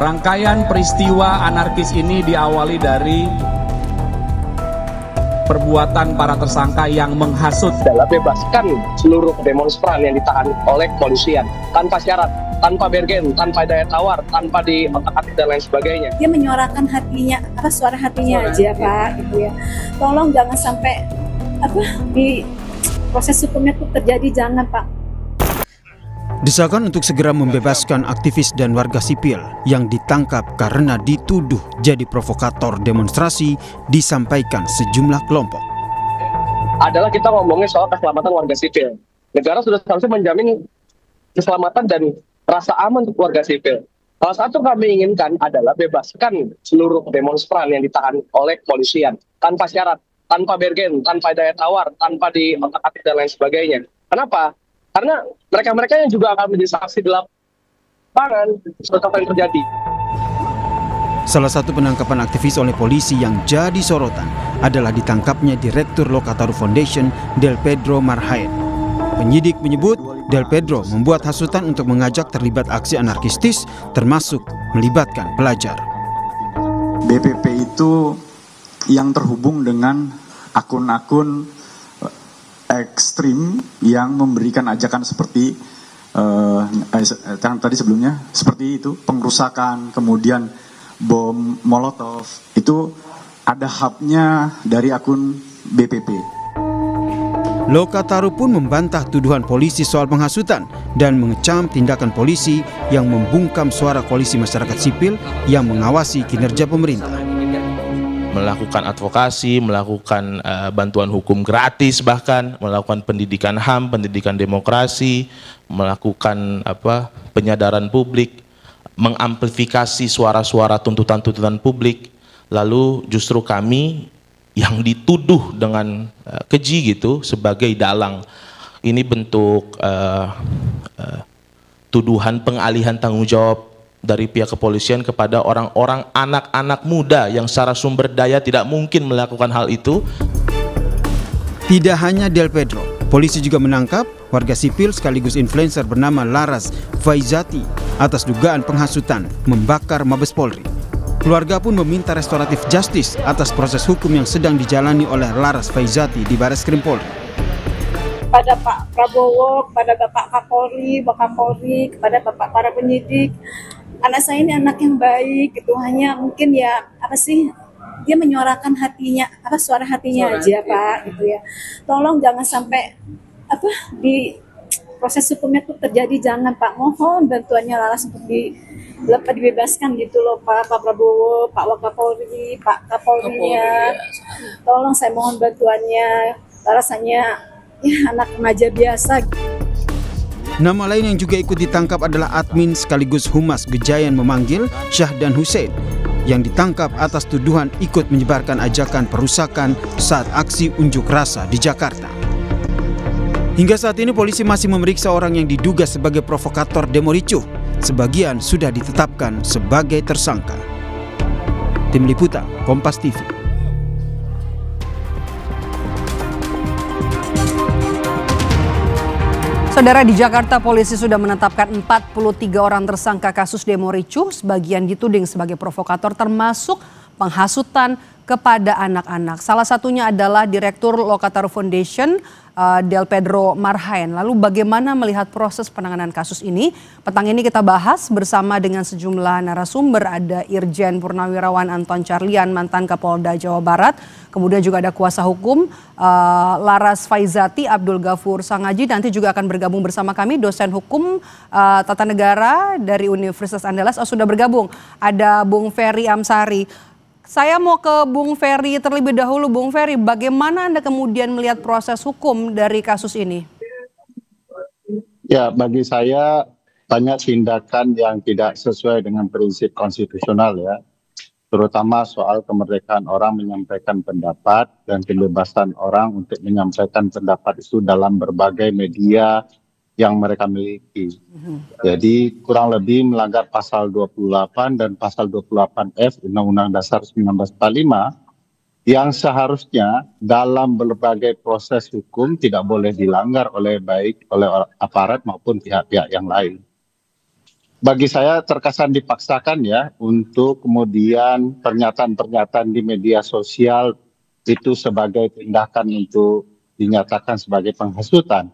Rangkaian peristiwa anarkis ini diawali dari perbuatan para tersangka yang menghasut adalah bebaskan seluruh demonstran yang ditahan oleh kepolisian tanpa syarat, tanpa bergen, tanpa daya tawar, tanpa diotak-atik dan lain sebagainya. Dia menyuarakan hatinya, suara hatinya aja, Pak, gitu ya. Tolong jangan sampai di proses hukumnya itu terjadi, jangan, Pak. Desakan untuk segera membebaskan aktivis dan warga sipil yang ditangkap karena dituduh jadi provokator demonstrasi disampaikan sejumlah kelompok. Adalah kita ngomongin soal keselamatan warga sipil. Negara sudah seharusnya menjamin keselamatan dan rasa aman untuk warga sipil. Salah satu kami inginkan adalah bebaskan seluruh demonstran yang ditahan oleh kepolisian tanpa syarat, tanpa bergen, tanpa daya tawar, tanpa diotak-atik dan lain sebagainya. Kenapa? Karena mereka-mereka yang juga akan menjadi saksi di lapangan setelah apa yang terjadi. Salah satu penangkapan aktivis oleh polisi yang jadi sorotan adalah ditangkapnya Direktur Lokataru Foundation Del Pedro Marhaen. Penyidik menyebut Del Pedro membuat hasutan untuk mengajak terlibat aksi anarkistis termasuk melibatkan pelajar. BPP itu yang terhubung dengan akun-akun ekstrim yang memberikan ajakan seperti yang tadi sebelumnya, seperti itu, pengrusakan, kemudian bom molotov, itu ada hubnya dari akun BPP. Lokataru pun membantah tuduhan polisi soal penghasutan dan mengecam tindakan polisi yang membungkam suara koalisi masyarakat sipil yang mengawasi kinerja pemerintah. Melakukan advokasi, melakukan bantuan hukum gratis, bahkan melakukan pendidikan HAM, pendidikan demokrasi, melakukan penyadaran publik, mengamplifikasi suara-suara tuntutan-tuntutan publik. Lalu justru kami yang dituduh dengan keji gitu sebagai dalang. Ini bentuk tuduhan pengalihan tanggung jawab dari pihak kepolisian kepada orang-orang anak-anak muda yang secara sumber daya tidak mungkin melakukan hal itu. Tidak hanya Del Pedro, polisi juga menangkap warga sipil sekaligus influencer bernama Laras Faizati atas dugaan penghasutan membakar Mabes Polri. Keluarga pun meminta restoratif justice atas proses hukum yang sedang dijalani oleh Laras Faizati di Bareskrim Polri. Kepada Pak Prabowo, kepada Bapak Kapolri, kepada Bapak para penyidik, anak saya ini anak yang baik, gitu. Hanya mungkin ya dia menyuarakan hatinya, suara hatinya aja, Pak, gitu ya. Tolong jangan sampai di proses hukumnya itu terjadi, jangan, Pak. Mohon bantuannya Laras untuk dibebaskan gitu loh, Pak Prabowo, Pak Wakapolri, Pak Kapolrinya. Tolong saya mohon bantuannya. Laras hanya anak remaja biasa. Nama lain yang juga ikut ditangkap adalah admin sekaligus humas Gejayan Memanggil, Syahdan Hussein, yang ditangkap atas tuduhan ikut menyebarkan ajakan perusakan saat aksi unjuk rasa di Jakarta. Hingga saat ini polisi masih memeriksa orang yang diduga sebagai provokator demo ricuh. Sebagian sudah ditetapkan sebagai tersangka. Tim Liputan, Kompas TV. Saudara, di Jakarta polisi sudah menetapkan 43 orang tersangka kasus demo ricuh, sebagian dituding sebagai provokator termasuk penghasutan kepada anak-anak. Salah satunya adalah Direktur Lokataru Foundation Del Pedro Marhaen. Lalu bagaimana melihat proses penanganan kasus ini? Petang ini kita bahas bersama dengan sejumlah narasumber. Ada Irjen Purnawirawan Anton Carlian, mantan Kapolda Jawa Barat. Kemudian juga ada kuasa hukum Laras Faizati, Abdul Ghafur Sangaji. Nanti juga akan bergabung bersama kami dosen hukum tata negara dari Universitas Andalas. Sudah bergabung. Ada Bung Ferry Amsari. Saya mau ke Bung Ferry terlebih dahulu. Bung Ferry, bagaimana Anda kemudian melihat proses hukum dari kasus ini? Ya, bagi saya banyak tindakan yang tidak sesuai dengan prinsip konstitusional ya. Terutama soal kemerdekaan orang menyampaikan pendapat dan kebebasan orang untuk menyampaikan pendapat itu dalam berbagai media yang mereka miliki. Jadi kurang lebih melanggar pasal 28 dan pasal 28F Undang-Undang Dasar 1945 yang seharusnya dalam berbagai proses hukum tidak boleh dilanggar oleh baik oleh aparat maupun pihak-pihak yang lain. bagi saya terkesan dipaksakan ya untuk kemudian pernyataan-pernyataan di media sosial itu sebagai tindakan untuk dinyatakan sebagai penghasutan.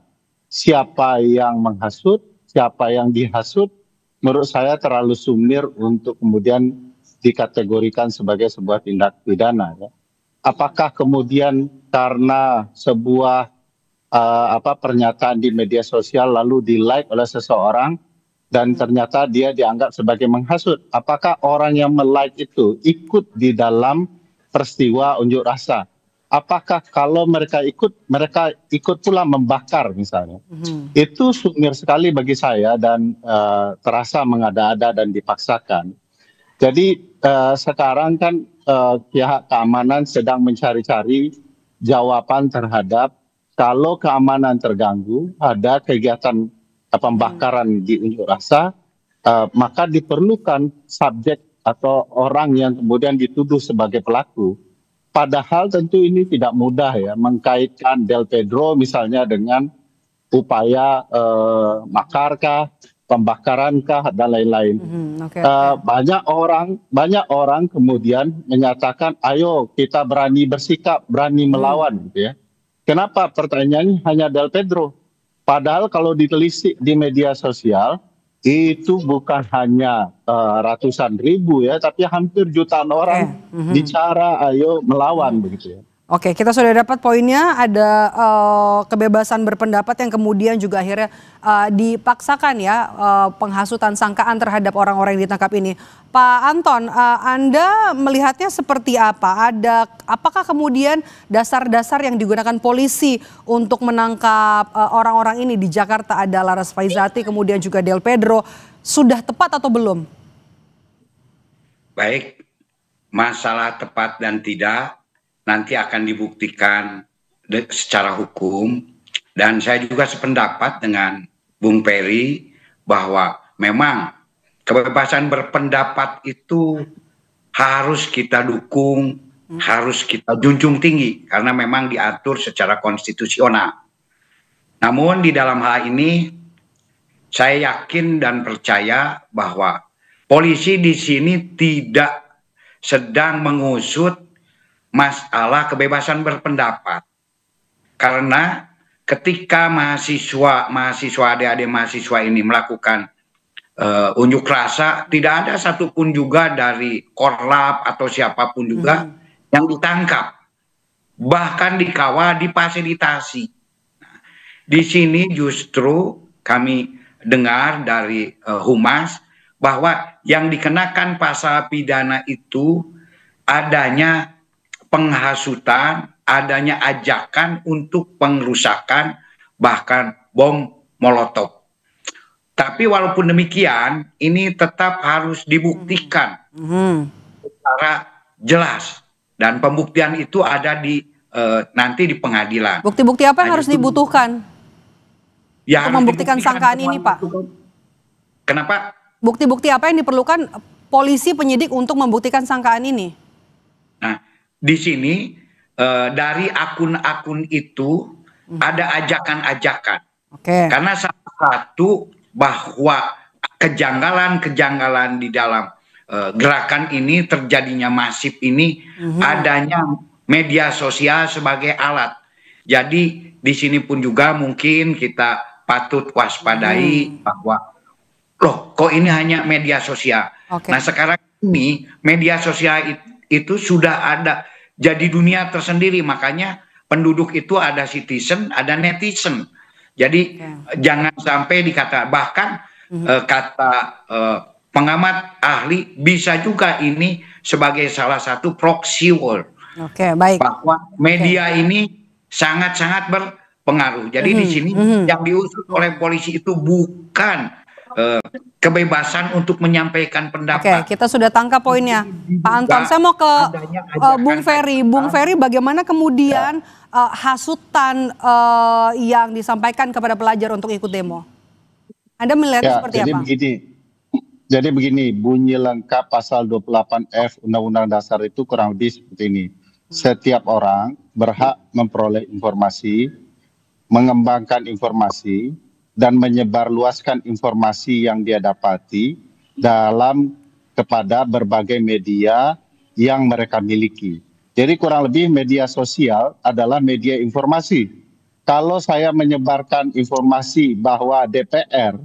Siapa yang menghasut, siapa yang dihasut, menurut saya terlalu sumir untuk kemudian dikategorikan sebagai sebuah tindak pidana. Ya. Apakah kemudian karena sebuah pernyataan di media sosial lalu di-like oleh seseorang dan ternyata dia dianggap sebagai menghasut? Apakah orang yang me-like itu ikut di dalam peristiwa unjuk rasa? Apakah kalau mereka ikut pula membakar misalnya? Itu sumir sekali bagi saya dan terasa mengada-ada dan dipaksakan. Jadi sekarang kan pihak keamanan sedang mencari-cari jawaban terhadap kalau keamanan terganggu, ada kegiatan pembakaran di unjuk rasa, maka diperlukan subjek atau orang yang kemudian dituduh sebagai pelaku. Padahal tentu ini tidak mudah ya, mengkaitkan Del Pedro misalnya dengan upaya makarkah, pembakarankah, dan lain-lain. Banyak orang kemudian menyatakan, ayo kita berani bersikap, berani melawan, gitu ya. Kenapa pertanyaannya hanya Del Pedro? Padahal kalau ditelisik di media sosial, itu bukan hanya ratusan ribu ya, tapi hampir jutaan orang bicara ayo melawan begitu ya. Oke, kita sudah dapat poinnya, ada kebebasan berpendapat yang kemudian juga akhirnya dipaksakan ya, penghasutan sangkaan terhadap orang-orang yang ditangkap ini. Pak Anton, Anda melihatnya seperti apa? Apakah kemudian dasar-dasar yang digunakan polisi untuk menangkap orang-orang ini di Jakarta, ada Laras Faizati, kemudian juga Del Pedro, sudah tepat atau belum? Baik, masalah tepat dan tidak nanti akan dibuktikan secara hukum, dan saya juga sependapat dengan Bung Peri bahwa memang kebebasan berpendapat itu harus kita dukung, harus kita junjung tinggi karena memang diatur secara konstitusional. Namun di dalam hal ini saya yakin dan percaya bahwa polisi di sini tidak sedang mengusut masalah kebebasan berpendapat, karena ketika mahasiswa adik-adik mahasiswa ini melakukan unjuk rasa, tidak ada satupun juga dari Korlap atau siapapun juga yang ditangkap, bahkan dikawal, difasilitasi. Nah, di sini justru kami dengar dari Humas bahwa yang dikenakan pasal pidana itu adanya penghasutan, adanya ajakan untuk pengrusakan, bahkan bom molotov. Tapi walaupun demikian, ini tetap harus dibuktikan secara jelas, dan pembuktian itu ada di nanti di pengadilan. Bukti-bukti apa yang harus dibutuhkan ya, untuk membuktikan sangkaan ini, Pak? Kenapa? Bukti-bukti apa yang diperlukan polisi penyidik untuk membuktikan sangkaan ini? Nah, di sini dari akun-akun itu ada ajakan-ajakan. Karena salah satu bahwa kejanggalan-kejanggalan di dalam gerakan ini terjadinya masif ini adanya media sosial sebagai alat. Jadi di sini pun juga mungkin kita patut waspadai bahwa loh kok ini hanya media sosial. Nah sekarang ini media sosial itu sudah ada jadi dunia tersendiri, makanya penduduk itu ada citizen, ada netizen. Jadi jangan sampai dikata, bahkan kata pengamat ahli bisa juga ini sebagai salah satu proxy war. Baik. Bahwa media ini sangat-sangat berpengaruh. Jadi di sini yang diusut oleh polisi itu bukan kebebasan untuk menyampaikan pendapat. Kita sudah tangkap poinnya, Pak Anton. Saya mau ke Bung Ferry. Bung Ferry, bagaimana kemudian hasutan yang disampaikan kepada pelajar untuk ikut demo? Anda melihatnya seperti apa? Jadi begini, bunyi lengkap pasal 28F Undang-Undang Dasar itu kurang lebih seperti ini. Setiap orang berhak memperoleh informasi, mengembangkan informasi, dan menyebarluaskan informasi yang dia dapati kepada berbagai media yang mereka miliki. Jadi kurang lebih media sosial adalah media informasi. Kalau saya menyebarkan informasi bahwa DPR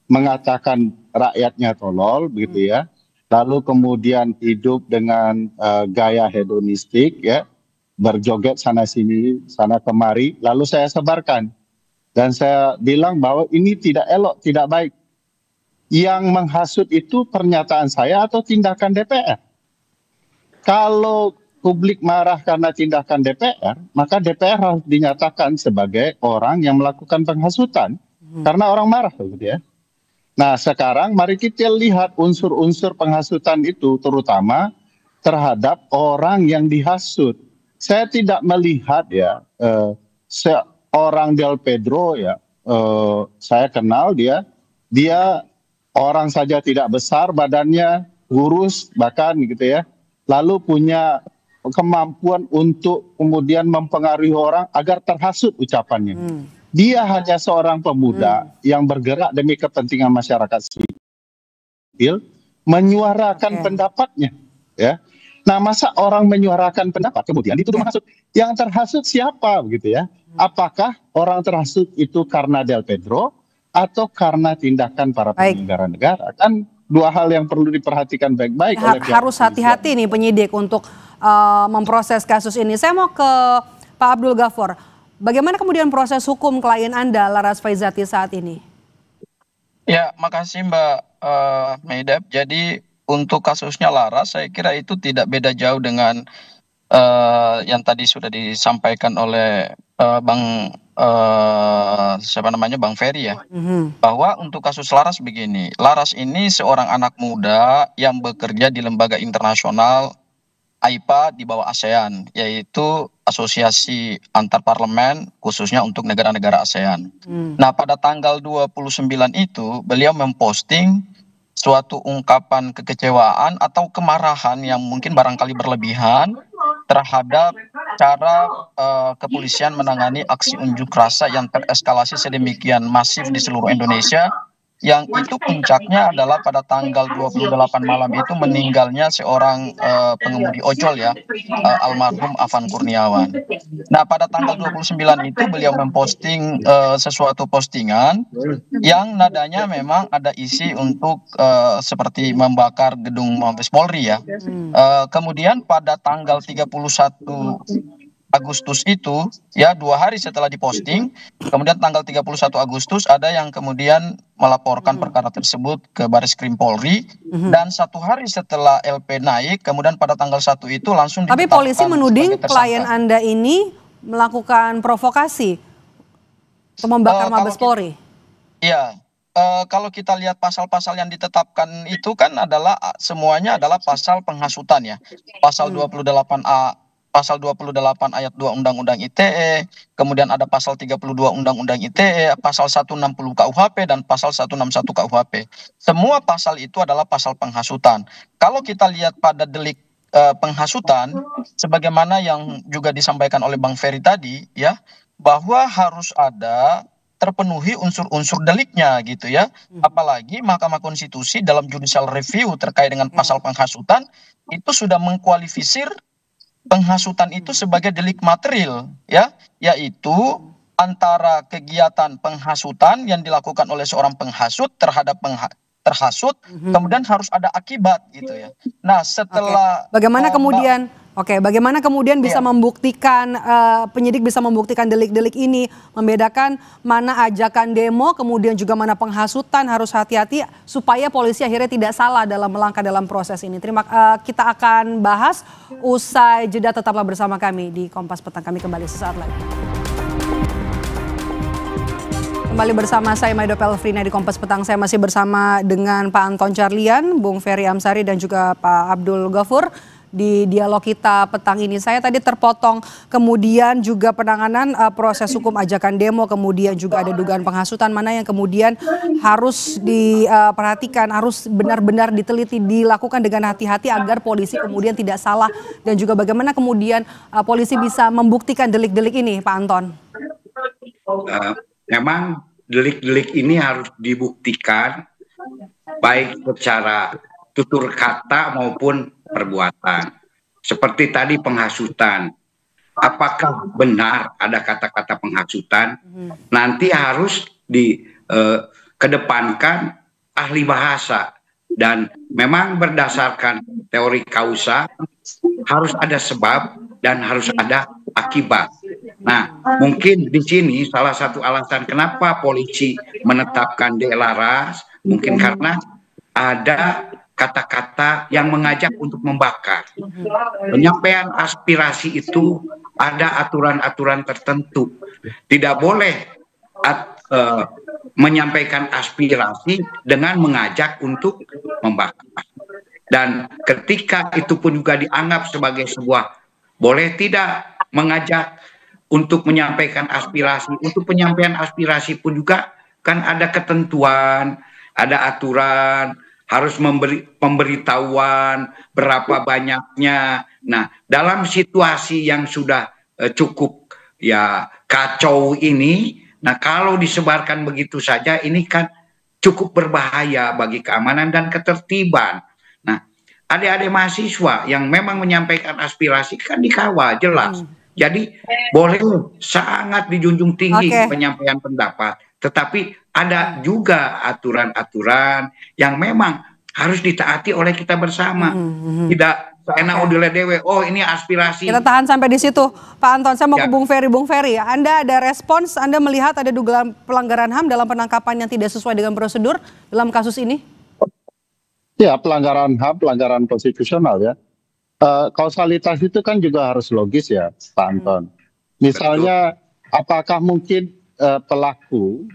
mengatakan rakyatnya tolol, begitu ya, lalu kemudian hidup dengan gaya hedonistik, ya, berjoget sana sini, sana kemari, lalu saya sebarkan. Dan saya bilang bahwa ini tidak elok, tidak baik. Yang menghasut itu pernyataan saya atau tindakan DPR. Kalau publik marah karena tindakan DPR, maka DPR harus dinyatakan sebagai orang yang melakukan penghasutan. Karena orang marah, gitu ya. Nah, sekarang mari kita lihat unsur-unsur penghasutan itu, terutama terhadap orang yang dihasut. Saya tidak melihat ya, orang Del Pedro ya, saya kenal dia orang saja tidak besar badannya, kurus bahkan gitu ya, lalu punya kemampuan untuk kemudian mempengaruhi orang agar terhasut ucapannya. Dia hanya seorang pemuda yang bergerak demi kepentingan masyarakat sipil, menyuarakan pendapatnya, ya. Nah, masa orang menyuarakan pendapat kemudian dituduh menghasut? Yang terhasut siapa, begitu ya? Apakah orang terhasut itu karena Del Pedro atau karena tindakan para penyelenggara negara? Kan dua hal yang perlu diperhatikan baik-baik. Harus hati-hati nih penyidik untuk memproses kasus ini. Saya mau ke Pak Abdul Ghafur. Bagaimana kemudian proses hukum klien Anda, Laras Faizati, saat ini? Ya, makasih Mbak Meidap. Jadi untuk kasusnya Laras, saya kira itu tidak beda jauh dengan yang tadi sudah disampaikan oleh Bang Ferry ya, bahwa untuk kasus Laras begini, Laras ini seorang anak muda yang bekerja di lembaga internasional AIPA di bawah ASEAN, yaitu Asosiasi Antar Parlemen khususnya untuk negara-negara ASEAN. Nah, pada tanggal 29 itu beliau memposting suatu ungkapan kekecewaan atau kemarahan yang mungkin barangkali berlebihan terhadap cara kepolisian menangani aksi unjuk rasa yang tereskalasi sedemikian masif di seluruh Indonesia, yang itu puncaknya adalah pada tanggal 28 malam itu meninggalnya seorang pengemudi ojol ya, almarhum Afan Kurniawan. Nah, pada tanggal 29 itu beliau memposting sesuatu postingan yang nadanya memang ada isi untuk seperti membakar gedung Mabes Polri ya. Kemudian pada tanggal 31 Agustus itu ya, 2 hari setelah diposting, kemudian tanggal 31 Agustus ada yang kemudian melaporkan perkara tersebut ke Baris Krim Polri, dan 1 hari setelah LP naik, kemudian pada tanggal 1 itu langsung Tapi polisi menuding klien Anda ini melakukan provokasi untuk membakar Mabes Polri. Iya. Kalau kita lihat pasal-pasal yang ditetapkan itu kan adalah semuanya adalah pasal penghasutan ya. Pasal 28A, pasal 28 ayat 2 Undang-Undang ITE, kemudian ada pasal 32 Undang-Undang ITE, pasal 160 KUHP, dan pasal 161 KUHP. Semua pasal itu adalah pasal penghasutan. Kalau kita lihat pada delik penghasutan, sebagaimana yang juga disampaikan oleh Bang Ferry tadi, ya, bahwa harus ada terpenuhi unsur-unsur deliknya gitu ya. Apalagi Mahkamah Konstitusi dalam judicial review terkait dengan pasal penghasutan itu sudah mengkualifisir penghasutan itu sebagai delik material ya, yaitu antara kegiatan penghasutan yang dilakukan oleh seorang penghasut terhadap terhasut, kemudian harus ada akibat gitu ya. Nah, setelah bagaimana kemudian bisa membuktikan, penyidik bisa membuktikan delik-delik ini, membedakan mana ajakan demo kemudian juga mana penghasutan, harus hati-hati supaya polisi akhirnya tidak salah dalam melangkah dalam proses ini. Kita akan bahas usai jeda, tetaplah bersama kami di Kompas Petang. Kami kembali sesaat lagi. Kembali bersama saya Maido Pelfrina di Kompas Petang. Saya masih bersama dengan Pak Anton Carlian, Bung Ferry Amsari, dan juga Pak Abdul Ghafur di dialog kita petang ini. Saya tadi terpotong, kemudian juga penanganan proses hukum ajakan demo, kemudian juga ada dugaan penghasutan, mana yang kemudian harus diperhatikan, harus benar-benar diteliti, dilakukan dengan hati-hati agar polisi kemudian tidak salah, dan juga bagaimana kemudian polisi bisa membuktikan delik-delik ini, Pak Anton. Memang delik-delik ini harus dibuktikan baik secara tutur kata maupun perbuatan. Seperti tadi penghasutan. Apakah benar ada kata-kata penghasutan? Nanti harus dikedepankan ahli bahasa. Dan memang berdasarkan teori kausa harus ada sebab dan harus ada akibat. Nah, mungkin di sini salah satu alasan kenapa polisi menetapkan D. Laras mungkin karena ada kata-kata yang mengajak untuk membakar. Penyampaian aspirasi itu ada aturan-aturan tertentu. Tidak boleh menyampaikan aspirasi dengan mengajak untuk membakar. Dan ketika itu pun juga dianggap sebagai sebuah, boleh tidak mengajak untuk menyampaikan aspirasi. Untuk penyampaian aspirasi pun juga kan ada ketentuan, ada aturan, harus memberi pemberitahuan berapa banyaknya. Nah, dalam situasi yang sudah cukup ya kacau ini, nah kalau disebarkan begitu saja ini kan cukup berbahaya bagi keamanan dan ketertiban. Nah, adik-adik mahasiswa yang memang menyampaikan aspirasi kan dikawal jelas. Jadi boleh sangat dijunjung tinggi penyampaian pendapat, tetapi ada juga aturan-aturan yang memang harus ditaati oleh kita bersama. Tidak enak udile dewe, oh ini aspirasi. Kita tahan sampai di situ, Pak Anton. Saya mau ke Bung Ferry. Bung Ferry, Anda ada respons? Anda melihat ada dugaan pelanggaran HAM dalam penangkapan yang tidak sesuai dengan prosedur dalam kasus ini? Ya, pelanggaran HAM, pelanggaran konstitusional ya. Kausalitas itu kan juga harus logis ya, Pak Anton. Misalnya, apakah mungkin pelaku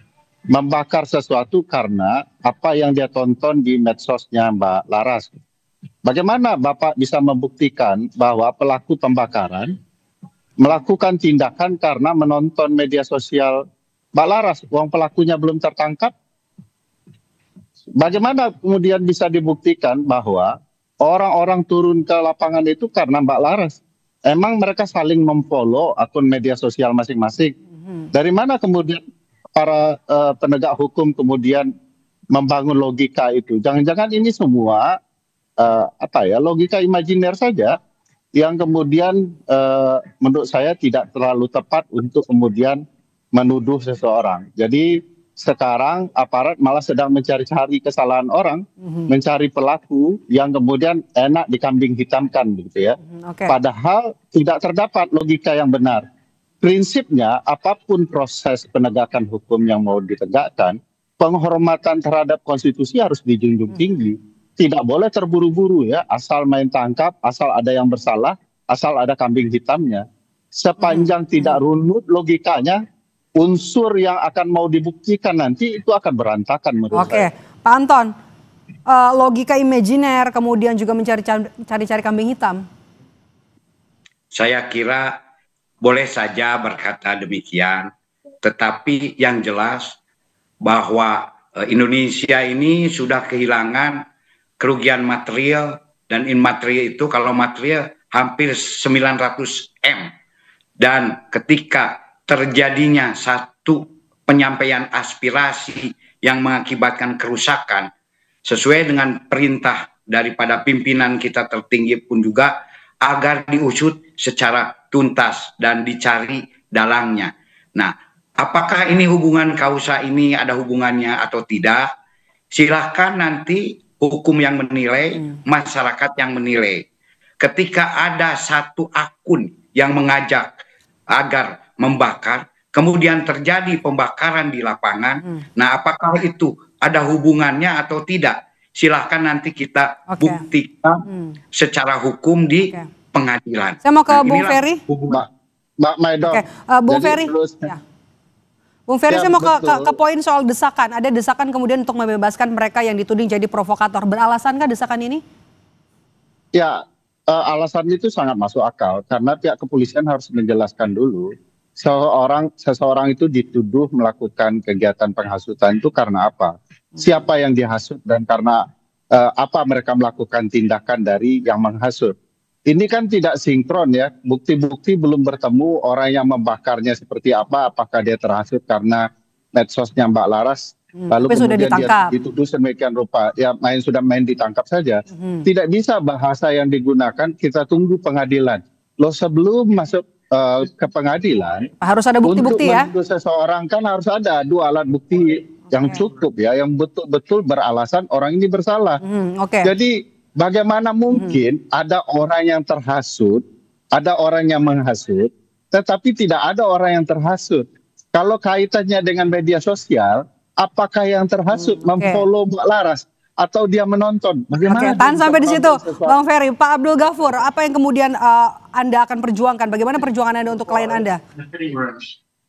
membakar sesuatu karena apa yang dia tonton di medsosnya Mbak Laras? Bagaimana Bapak bisa membuktikan bahwa pelaku pembakaran melakukan tindakan karena menonton media sosial Mbak Laras, uang pelakunya belum tertangkap? Bagaimana kemudian bisa dibuktikan bahwa orang-orang turun ke lapangan itu karena Mbak Laras? Emang mereka saling memfollow akun media sosial masing-masing? Dari mana kemudian para penegak hukum kemudian membangun logika itu? Jangan-jangan ini semua logika imajiner saja yang kemudian menurut saya tidak terlalu tepat untuk kemudian menuduh seseorang. Jadi sekarang aparat malah sedang mencari-cari kesalahan orang, mencari pelaku yang kemudian enak dikambing hitamkan gitu ya. Padahal tidak terdapat logika yang benar. Prinsipnya apapun proses penegakan hukum yang mau ditegakkan, penghormatan terhadap konstitusi harus dijunjung tinggi. Tidak boleh terburu-buru ya, asal main tangkap, asal ada yang bersalah, asal ada kambing hitamnya. Sepanjang tidak runut logikanya, unsur yang akan mau dibuktikan nanti itu akan berantakan menurut saya. Pak Anton, logika imajiner kemudian juga mencari-cari kambing hitam. Saya kira boleh saja berkata demikian, tetapi yang jelas bahwa Indonesia ini sudah kehilangan kerugian material dan imaterial itu, kalau material hampir 900 M. Dan ketika terjadinya satu penyampaian aspirasi yang mengakibatkan kerusakan, sesuai dengan perintah daripada pimpinan kita tertinggi pun juga agar diusut secara tuntas dan dicari dalangnya. Nah, apakah ini hubungan kausa ini ada hubungannya atau tidak? Silahkan nanti hukum yang menilai, masyarakat yang menilai. Ketika ada satu akun yang mengajak agar membakar, kemudian terjadi pembakaran di lapangan, nah apakah itu ada hubungannya atau tidak? Silahkan nanti kita buktikan secara hukum di pengadilan. Saya mau ke Bung Ferry. Mbak Maidon. Bung Ferry. Bung Ferry, saya mau ke poin soal desakan. Ada desakan kemudian untuk membebaskan mereka yang dituding jadi provokator. Beralasankah desakan ini? Ya, alasan itu sangat masuk akal. Karena pihak kepolisian harus menjelaskan dulu. Seseorang itu dituduh melakukan kegiatan penghasutan itu karena apa? Siapa yang dihasut dan karena apa mereka melakukan tindakan dari yang menghasut. Ini kan tidak sinkron ya, bukti-bukti belum bertemu, orang yang membakarnya seperti apa, apakah dia terhasut karena medsosnya Mbak Laras, lalu tapi sudah kemudian ditangkap. dia dituduh sedemikian rupa, ya sudah main ditangkap saja. Tidak bisa bahasa yang digunakan kita tunggu pengadilan. Loh, sebelum masuk ke pengadilan Harus ada bukti-bukti ya. Untuk seseorang kan harus ada 2 alat bukti yang cukup ya, yang betul-betul beralasan orang ini bersalah. Jadi bagaimana mungkin ada orang yang terhasut, ada orang yang menghasut, tetapi tidak ada orang yang terhasut. Kalau kaitannya dengan media sosial, apakah yang terhasut memfollow Mbak Laras atau dia menonton? Bagaimana? Tahan sampai di situ, Bang Ferry. Pak Abdul Ghafur, apa yang kemudian Anda akan perjuangkan? Bagaimana perjuangan Anda untuk klien Anda?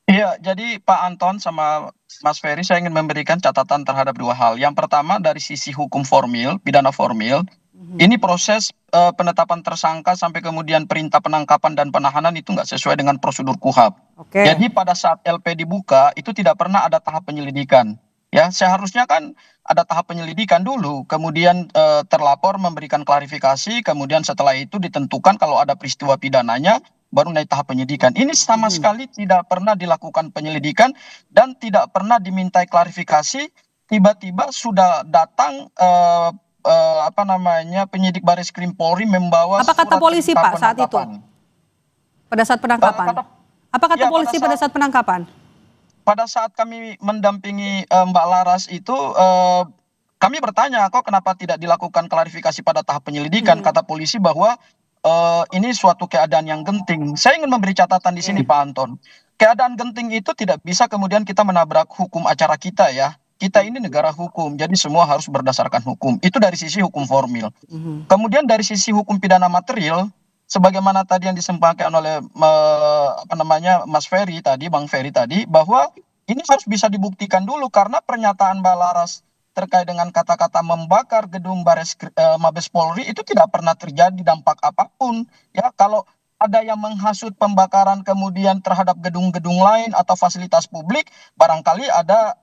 Iya, jadi Pak Anton sama Mas Ferry, saya ingin memberikan catatan terhadap 2 hal. Yang pertama dari sisi hukum formil, pidana formil, ini proses penetapan tersangka sampai kemudian perintah penangkapan dan penahanan itu nggak sesuai dengan prosedur KUHAP. Jadi pada saat LP dibuka itu tidak pernah ada tahap penyelidikan. Ya, seharusnya kan ada tahap penyelidikan dulu, kemudian terlapor memberikan klarifikasi, kemudian setelah itu ditentukan kalau ada peristiwa pidananya, baru naik tahap penyidikan. Ini sama sekali tidak pernah dilakukan penyelidikan dan tidak pernah dimintai klarifikasi. Tiba-tiba sudah datang penyidik Baris Krim Polri membawa. Apa kata polisi Pak saat itu? Pada saat penangkapan? Apa kata polisi pada saat penangkapan? Pada saat kami mendampingi Mbak Laras itu, kami bertanya, kok kenapa tidak dilakukan klarifikasi pada tahap penyelidikan? Kata polisi bahwa ini suatu keadaan yang genting. Saya ingin memberi catatan di sini, Pak Anton. Keadaan genting itu tidak bisa kemudian kita menabrak hukum acara kita ya. Kita ini negara hukum, jadi semua harus berdasarkan hukum. Itu dari sisi hukum formil. Kemudian dari sisi hukum pidana material, sebagaimana tadi yang disampaikan oleh Mas Ferry tadi, Bang Ferry tadi, bahwa ini harus bisa dibuktikan dulu karena pernyataan Mbak Laras terkait dengan kata-kata membakar gedung Mabes Polri itu tidak pernah terjadi dampak apapun. Ya, kalau ada yang menghasut pembakaran kemudian terhadap gedung-gedung lain atau fasilitas publik, barangkali ada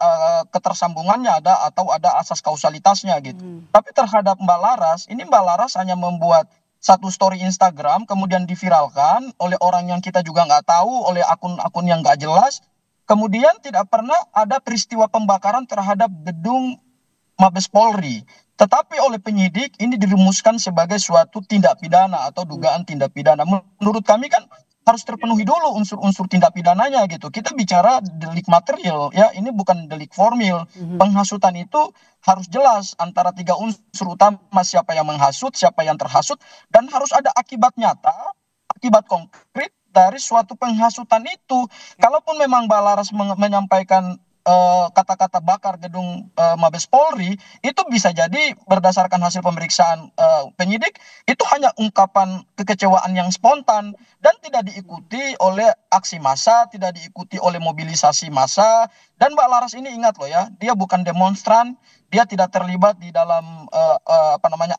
ketersambungannya atau ada asas kausalitasnya gitu. Tapi terhadap Mbak Laras, ini Mbak Laras hanya membuat satu story Instagram kemudian diviralkan oleh orang yang kita juga nggak tahu, oleh akun-akun yang nggak jelas. Kemudian tidak pernah ada peristiwa pembakaran terhadap gedung Mabes Polri. Tetapi oleh penyidik ini dirumuskan sebagai suatu tindak pidana atau dugaan tindak pidana. Menurut kami kan harus terpenuhi dulu unsur-unsur tindak pidananya gitu. Kita bicara delik material ya, ini bukan delik formil. Penghasutan itu harus jelas antara 3 unsur utama, siapa yang menghasut, siapa yang terhasut, dan harus ada akibat nyata, akibat konkret dari suatu penghasutan itu. Kalaupun memang Mbak Laras menyampaikan kata-kata bakar gedung Mabes Polri, itu bisa jadi berdasarkan hasil pemeriksaan penyidik, itu hanya ungkapan kekecewaan yang spontan dan tidak diikuti oleh aksi massa, tidak diikuti oleh mobilisasi massa. Dan Mbak Laras ini ingat loh ya, dia bukan demonstran, dia tidak terlibat di dalam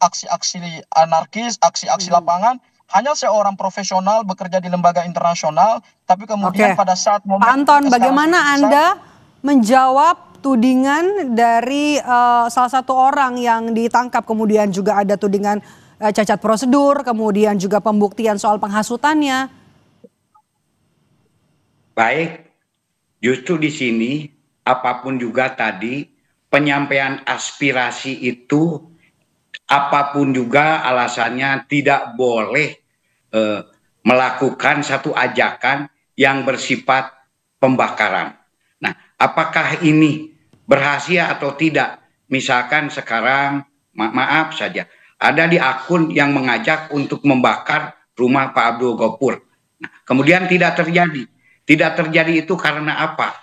aksi-aksi anarkis, aksi-aksi lapangan. Hanya seorang profesional bekerja di lembaga internasional, tapi kemudian pada saat momen Pak Anton, bagaimana Anda menjawab tudingan dari salah satu orang yang ditangkap, kemudian juga ada tudingan cacat prosedur, kemudian juga pembuktian soal penghasutannya? Baik, justru di sini apapun juga tadi penyampaian aspirasi itu apapun juga alasannya tidak boleh melakukan satu ajakan yang bersifat pembakaran. Nah, apakah ini berhasil atau tidak? Misalkan sekarang, maaf saja, ada di akun yang mengajak untuk membakar rumah Pak Abdul Ghafur. Nah, kemudian tidak terjadi. Tidak terjadi itu karena apa?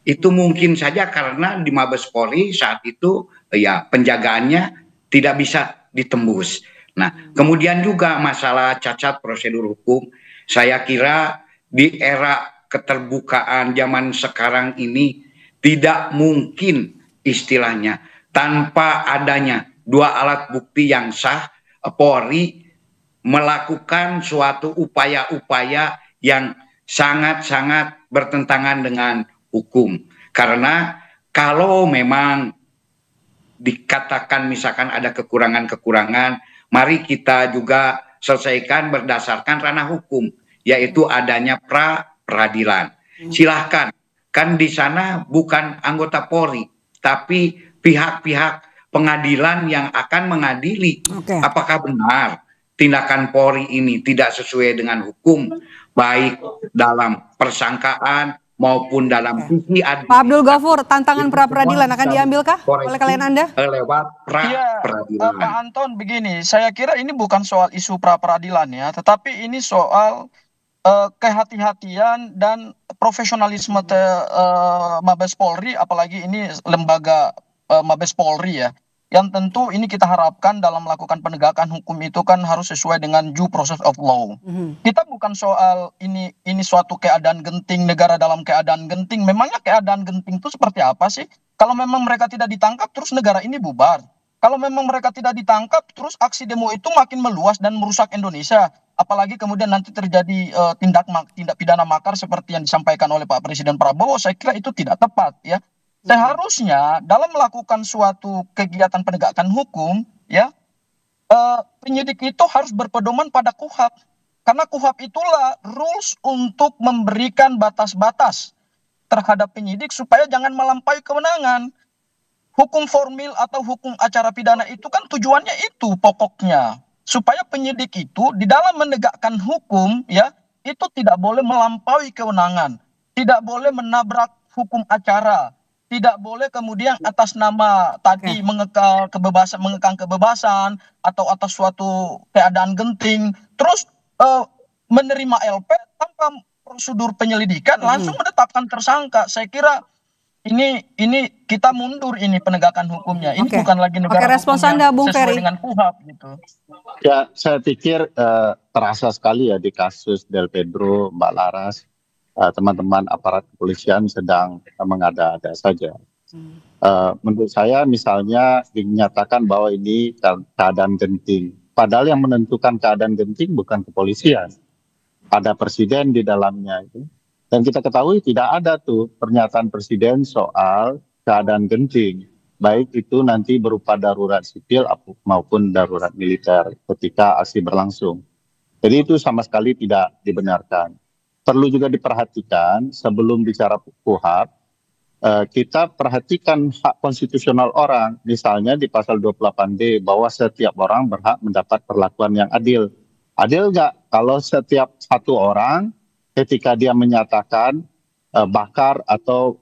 Itu mungkin saja karena di Mabes Polri saat itu ya penjagaannya tidak bisa ditembus. Nah, kemudian juga masalah cacat prosedur hukum, saya kira di era keterbukaan zaman sekarang ini tidak mungkin istilahnya tanpa adanya 2 alat bukti yang sah, Polri melakukan suatu upaya-upaya yang sangat-sangat bertentangan dengan hukum. Karena kalau memang dikatakan misalkan ada kekurangan-kekurangan, mari kita juga selesaikan berdasarkan ranah hukum, yaitu adanya peradilan. Silahkan kan di sana bukan anggota Polri, tapi pihak-pihak pengadilan yang akan mengadili apakah benar tindakan Polri ini tidak sesuai dengan hukum, baik dalam persangkaan maupun dalam sisi Pak Abdul Ghafur, tantangan pra-peradilan akan diambilkah oleh klien Anda? Lewat pra-peradilan. Pak Anton, begini, saya kira ini bukan soal isu pra-peradilan ya, tetapi ini soal kehati-hatian dan profesionalisme Mabes Polri, apalagi ini lembaga Mabes Polri ya, yang tentu ini kita harapkan dalam melakukan penegakan hukum itu kan harus sesuai dengan due process of law. Kita bukan soal ini suatu keadaan genting, negara dalam keadaan genting. Memangnya keadaan genting itu seperti apa sih? Kalau memang mereka tidak ditangkap, terus negara ini bubar. Kalau memang mereka tidak ditangkap, terus aksi demo itu makin meluas dan merusak Indonesia. Apalagi kemudian nanti terjadi tindak pidana makar seperti yang disampaikan oleh Pak Presiden Prabowo, saya kira itu tidak tepat ya. Seharusnya dalam melakukan suatu kegiatan penegakan hukum, ya penyidik itu harus berpedoman pada KUHP, karena KUHP itulah rules untuk memberikan batas-batas terhadap penyidik supaya jangan melampaui kewenangan. Hukum formil atau hukum acara pidana itu kan tujuannya itu pokoknya, supaya penyidik itu di dalam menegakkan hukum ya itu tidak boleh melampaui kewenangan, tidak boleh menabrak hukum acara. Tidak boleh kemudian atas nama tadi mengekang kebebasan atau atas suatu keadaan genting terus menerima LP tanpa prosedur penyelidikan langsung menetapkan tersangka. Saya kira ini kita mundur ini penegakan hukumnya. Ini bukan lagi negara respons Anda, Bung Ferry, sesuai dengan KUHP gitu. Ya, saya pikir terasa sekali ya di kasus Del Pedro, Mbak Laras. Teman-teman aparat kepolisian sedang mengada-ada saja. Menurut saya misalnya dinyatakan bahwa ini keadaan genting. Padahal yang menentukan keadaan genting bukan kepolisian. Ada presiden di dalamnya itu. Dan kita ketahui tidak ada tuh pernyataan presiden soal keadaan genting. Baik itu nanti berupa darurat sipil maupun darurat militer ketika aksi berlangsung. Jadi itu sama sekali tidak dibenarkan. Perlu juga diperhatikan sebelum bicara KUHP, kita perhatikan hak konstitusional orang. Misalnya di pasal 28D bahwa setiap orang berhak mendapat perlakuan yang adil. Adil nggak kalau setiap satu orang ketika dia menyatakan bakar atau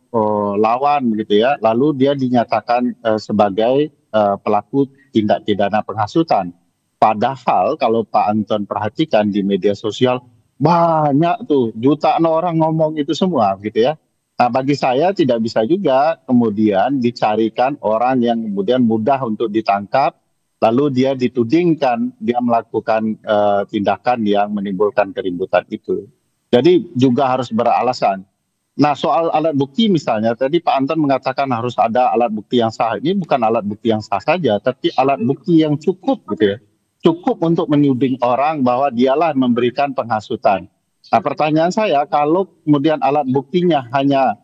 lawan gitu ya, lalu dia dinyatakan sebagai pelaku tindak pidana penghasutan. Padahal kalau Pak Anton perhatikan di media sosial, banyak tuh jutaan orang ngomong itu semua gitu ya. Nah, bagi saya tidak bisa juga kemudian dicarikan orang yang kemudian mudah untuk ditangkap lalu dia ditudingkan dia melakukan tindakan yang menimbulkan keributan itu. Jadi juga harus beralasan. Nah, soal alat bukti misalnya tadi Pak Anton mengatakan harus ada alat bukti yang sah. Ini bukan alat bukti yang sah saja, tapi alat bukti yang cukup gitu ya. Cukup untuk menuding orang bahwa dialah memberikan penghasutan. Nah, pertanyaan saya, kalau kemudian alat buktinya hanya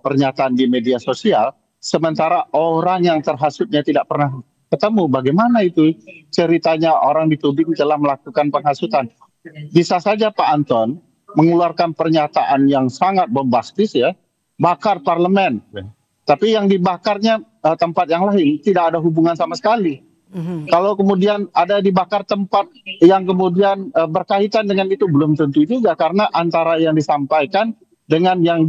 pernyataan di media sosial, sementara orang yang terhasutnya tidak pernah ketemu, bagaimana itu ceritanya orang dituding telah melakukan penghasutan? Bisa saja Pak Anton mengeluarkan pernyataan yang sangat bombastis ya, bakar parlemen. Tapi yang dibakarnya tempat yang lain, tidak ada hubungan sama sekali. Kalau kemudian ada dibakar tempat yang kemudian berkaitan dengan itu belum tentu juga, karena antara yang disampaikan dengan yang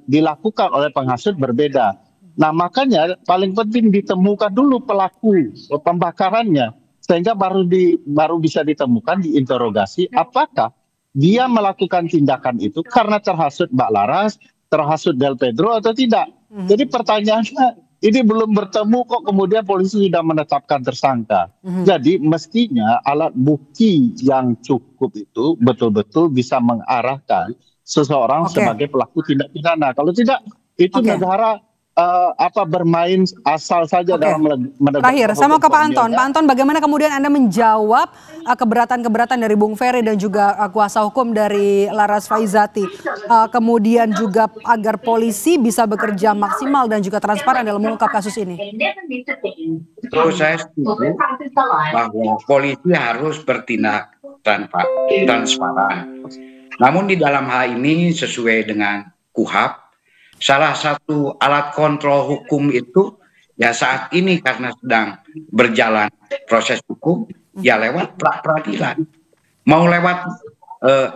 dilakukan oleh penghasut berbeda. Nah, makanya paling penting ditemukan dulu pelaku pembakarannya sehingga baru bisa ditemukan, diinterogasi apakah dia melakukan tindakan itu karena terhasut Mbak Laras, terhasut Del Pedro atau tidak. Jadi pertanyaannya, ini belum bertemu kok kemudian polisi sudah menetapkan tersangka. Jadi mestinya alat bukti yang cukup itu betul-betul bisa mengarahkan seseorang sebagai pelaku tindak pidana. Kalau tidak, itu negara bermain asal saja dalam menegakkan. Terakhir, saya mau ke Pak Anton. Pak Anton, bagaimana kemudian Anda menjawab keberatan-keberatan dari Bung Ferry dan juga kuasa hukum dari Laras Faizati, kemudian juga agar polisi bisa bekerja maksimal dan juga transparan dalam mengungkap kasus ini? Terus saya setuju bahwa polisi harus bertindak transparan. Namun di dalam hal ini sesuai dengan KUHP, salah satu alat kontrol hukum itu ya saat ini karena sedang berjalan proses hukum ya lewat pra-peradilan. Mau lewat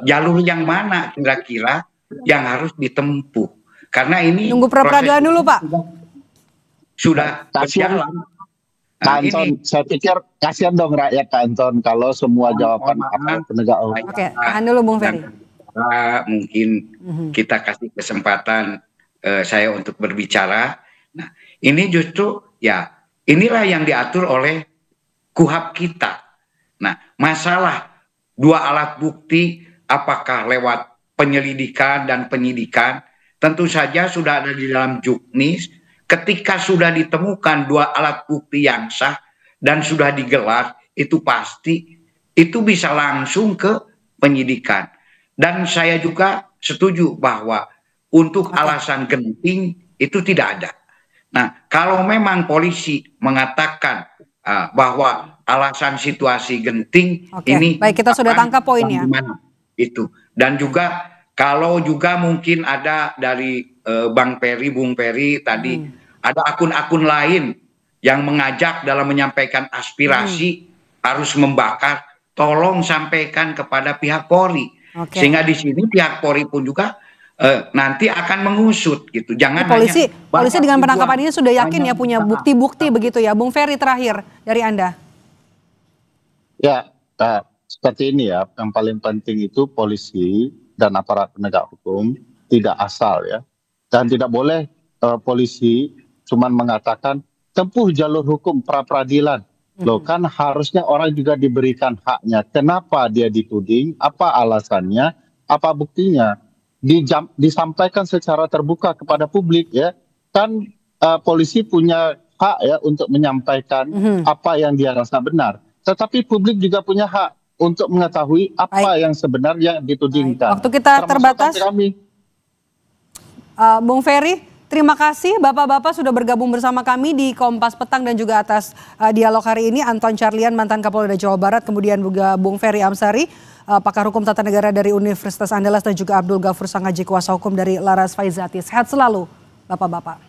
jalur yang mana kira-kira yang harus ditempuh? Karena ini nunggu pra-peradilan dulu, Pak. Sudah berjalan. Kak Anton, saya pikir kasihan dong rakyat Kak Anton kalau semua jawaban aparat penegak hukum. Oke, tahan dulu Bung Ferry. Mungkin kita kasih kesempatan saya untuk berbicara. Nah, ini justru ya inilah yang diatur oleh KUHP kita. Nah, masalah dua alat bukti apakah lewat penyelidikan dan penyidikan tentu saja sudah ada di dalam juknis. Ketika sudah ditemukan dua alat bukti yang sah dan sudah digelar, itu pasti itu bisa langsung ke penyidikan. Dan saya juga setuju bahwa untuk alasan genting itu tidak ada. Nah, kalau memang polisi mengatakan bahwa alasan situasi genting ini baik, kita sudah tangkap poinnya. Itu. Dan juga kalau juga mungkin ada dari Bung Ferry tadi ada akun-akun lain yang mengajak dalam menyampaikan aspirasi harus membakar, tolong sampaikan kepada pihak Polri. Sehingga di sini pihak Polri pun juga nanti akan mengusut gitu. Jangan polisi dengan penangkapan ini sudah yakin ya punya bukti-bukti begitu ya. Bung Ferry terakhir dari Anda. Ya, seperti ini ya, yang paling penting itu polisi dan aparat penegak hukum tidak asal ya. Dan tidak boleh polisi cuman mengatakan tempuh jalur hukum pra-peradilan. Loh kan harusnya orang juga diberikan haknya. Kenapa dia dituding, apa alasannya, apa buktinya. Disampaikan secara terbuka kepada publik ya. Kan polisi punya hak ya untuk menyampaikan apa yang dia rasa benar. Tetapi publik juga punya hak untuk mengetahui apa yang sebenarnya ditudingkan. Waktu kita terbatas. Bung Ferry, terima kasih Bapak-Bapak sudah bergabung bersama kami di Kompas Petang dan juga atas dialog hari ini. Anton Carlian, mantan Kapolda Jawa Barat, kemudian juga Bung Ferry Amsari, pakar hukum tata negara dari Universitas Andalas, dan juga Abdul Ghafur Sangaji, kuasa hukum dari Laras Faizati. Sehat selalu Bapak-Bapak.